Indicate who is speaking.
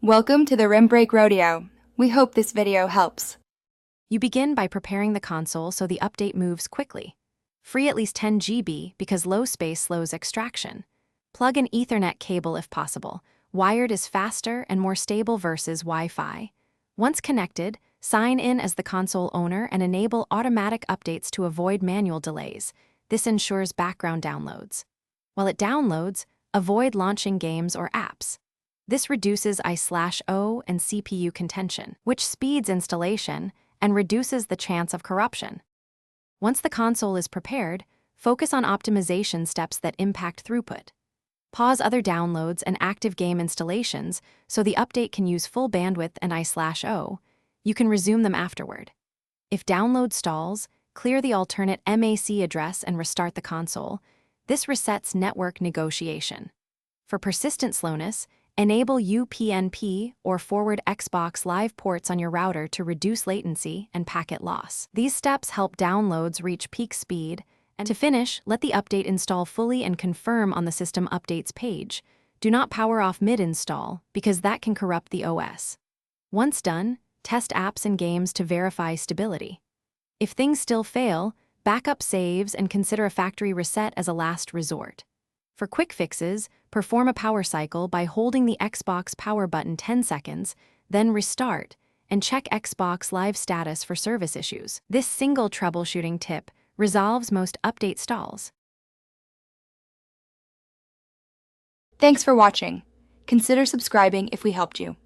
Speaker 1: Welcome to the Rim Break Rodeo. We hope this video helps.
Speaker 2: You begin by preparing the console so the update moves quickly. Free at least 10 GB because low space slows extraction. Plug an Ethernet cable if possible. Wired is faster and more stable versus Wi-Fi. Once connected, sign in as the console owner and enable automatic updates to avoid manual delays. This ensures background downloads. While it downloads, avoid launching games or apps. This reduces I/O and CPU contention, which speeds installation and reduces the chance of corruption. Once the console is prepared, focus on optimization steps that impact throughput. Pause other downloads and active game installations so the update can use full bandwidth and I/O. You can resume them afterward. If download stalls, clear the alternate MAC address and restart the console. This resets network negotiation. For persistent slowness, enable UPnP or forward Xbox Live ports on your router to reduce latency and packet loss. These steps help downloads reach peak speed, and to finish, let the update install fully and confirm on the System Updates page. Do not power off mid-install, because that can corrupt the OS. Once done, test apps and games to verify stability. If things still fail, backup saves and consider a factory reset as a last resort. For quick fixes, perform a power cycle by holding the Xbox power button 10 seconds, then restart, and check Xbox Live status for service issues. This single troubleshooting tip resolves most update stalls.
Speaker 1: Thanks for watching. Consider subscribing if we helped you.